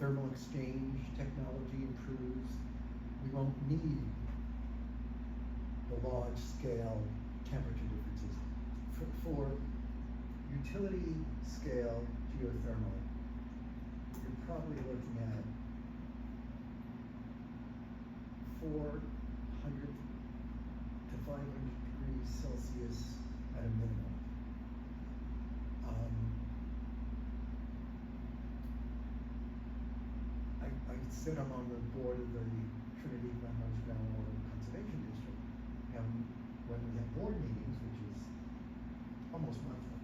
thermal exchange technology improves, we won't need the large scale temperature differences. For utility scale geothermal, you're probably looking at 400 to 500 degrees Celsius at a minimum. I sit I'm on the board of the Trinity Glen Rose Groundwater Conservation District, and when we have board meetings, which is almost monthly,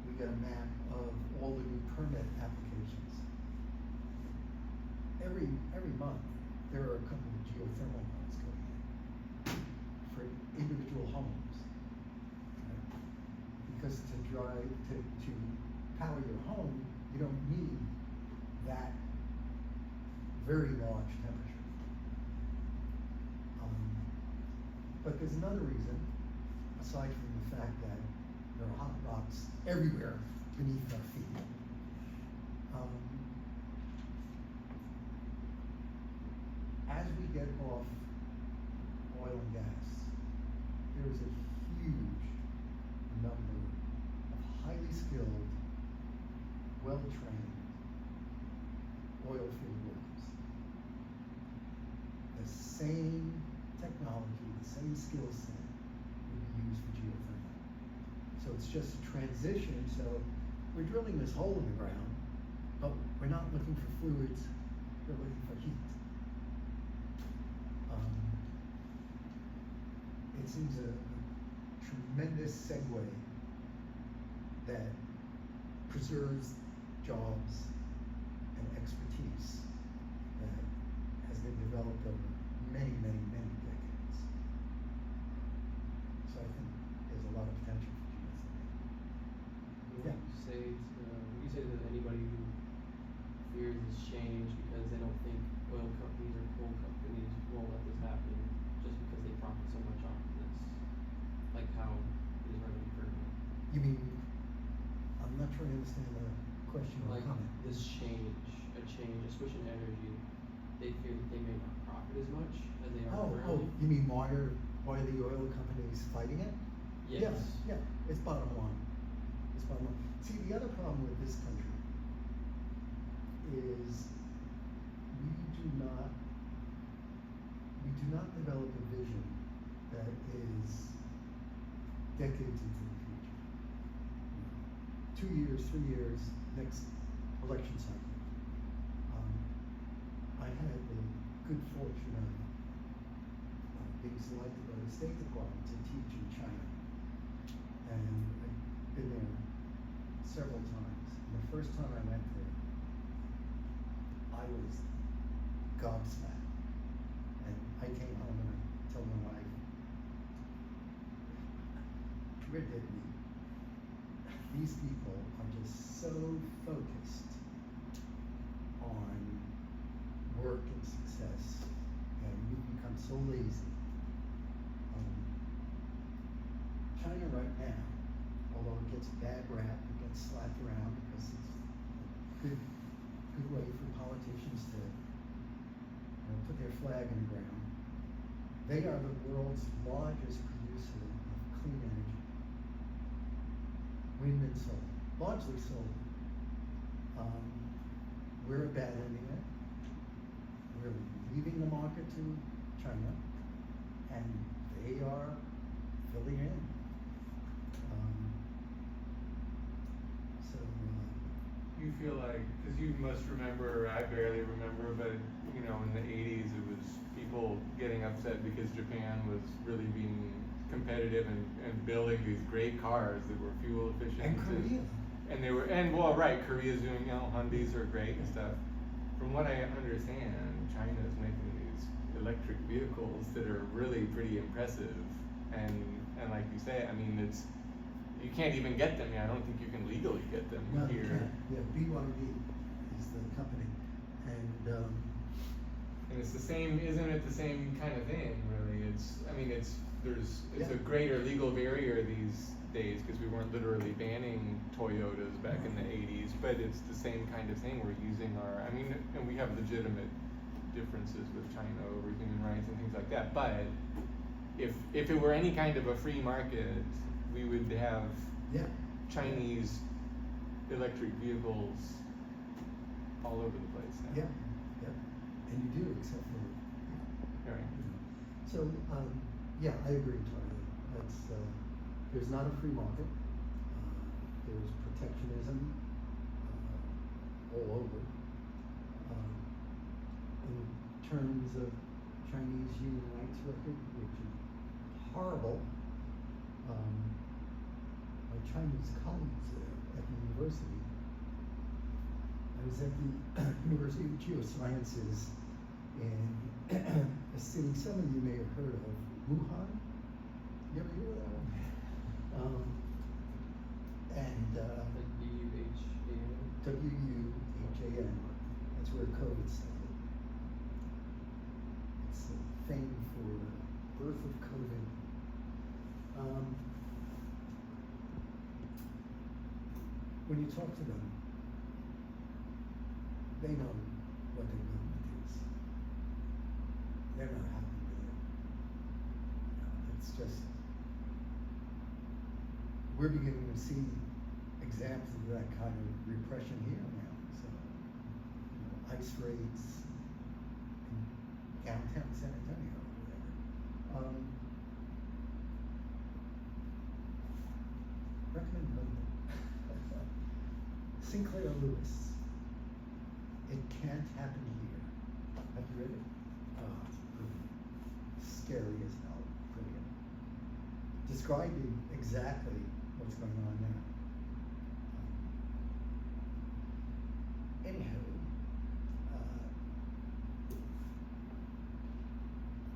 we get a map of all the new permit applications. Every month, there are a couple of geothermal wells going in for individual homes. Right? Because to power your home, you don't need that very large temperature. But there's another reason, aside from the fact that there are hot rocks everywhere beneath our feet. As we get off oil and gas, there is a huge number of highly skilled, well-trained oil field workers. The same technology, the same skill set would be used for geothermal. So it's just a transition. So we're drilling this hole in the ground, but we're not looking for fluids, we're looking for heat. It seems a tremendous segue that preserves jobs and expertise that has been developed over many, many, many decades. So I think there's a lot of potential for geothermal. Would you say that anybody who fears this change because they don't think oil companies or coal companies won't let this happen just because they profit so much off of this, like how it is running currently? You mean, I'm not trying to understand the question or Like comment. this change, a switch in energy, they fear that they may not profit as much as they are currently? You mean why are the oil companies fighting it? Yes. Yeah, it's bottom line. It's bottom line. See, the other problem with this country is we do not develop a vision that is decades into the future. 2 years, 3 years, next election cycle. I had the good fortune of being selected by the State Department to teach in China. And I've been there several times. And the first time I went there, I was gobsmacked. And I came home and I told my wife, where did we? These people are just so focused on work and success, and we've become so lazy. China right now, although it gets a bad rap, it gets slapped around because it's a good way for politicians to put their flag in the ground. They are the world's largest producer of clean energy. Wind and solar, largely solar. We're abandoning it. We're leaving the market to China, and they are filling in. You feel like, because you must remember, I barely remember, but in the 80s it was people getting upset because Japan was really being competitive and building these great cars that were fuel efficient. And Korea. Korea's doing, Hyundais are great and stuff. From what I understand, China's making these electric vehicles that are really pretty impressive. And like you say, you can't even get them. I don't think you can legally get them No, here. you can't. Yeah, BYD is the company, and it's the same, isn't it the same kind of thing, really? It's Yeah. a greater legal barrier, days, because we weren't literally banning Toyotas back in the 80s, but it's the same kind of thing. We're using our, I mean, and we have legitimate differences with China over human rights and things like that, but if it were any kind of a free market, we would have Yeah. Chinese electric vehicles all over the place now. Yeah, yeah, and you do, except for, Right. you know. So, yeah, I agree entirely. That's, there's not a free market. There's protectionism, all over. In terms of Chinese human rights record, which is horrible, my Chinese colleagues at the university, I was at the University of Geosciences in a city some of you may have heard of, Wuhan. You ever hear of that one? Like BUHAN. WUHAN. That's where COVID started. It's famed for birth of COVID. When you talk to them, they know what their government is. They're not happy with it. It's just, we're beginning to see examples of that kind of repression here now. So, ICE raids in downtown San Antonio or whatever. Recommend reading it. Sinclair Lewis. It Can't Happen Here. Have you read it? Oh, it's brilliant. Scary as hell. Brilliant. Describing exactly what's going on now. Anyhow,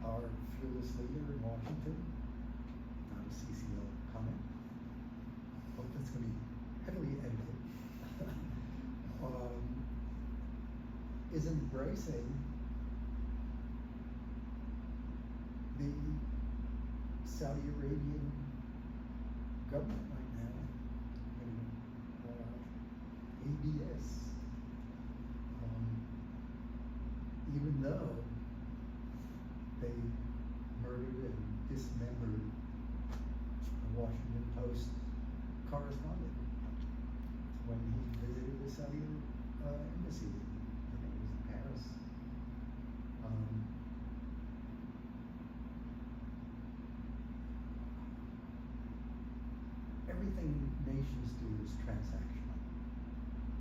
our fearless leader in Washington, not a CCL comment. Hope that's going to be heavily edited. Is embracing the Saudi Arabian government right now, ABS, even though they murdered and dismembered a Washington Post correspondent when he visited the Saudi embassy. I think it was in Paris. Everything nations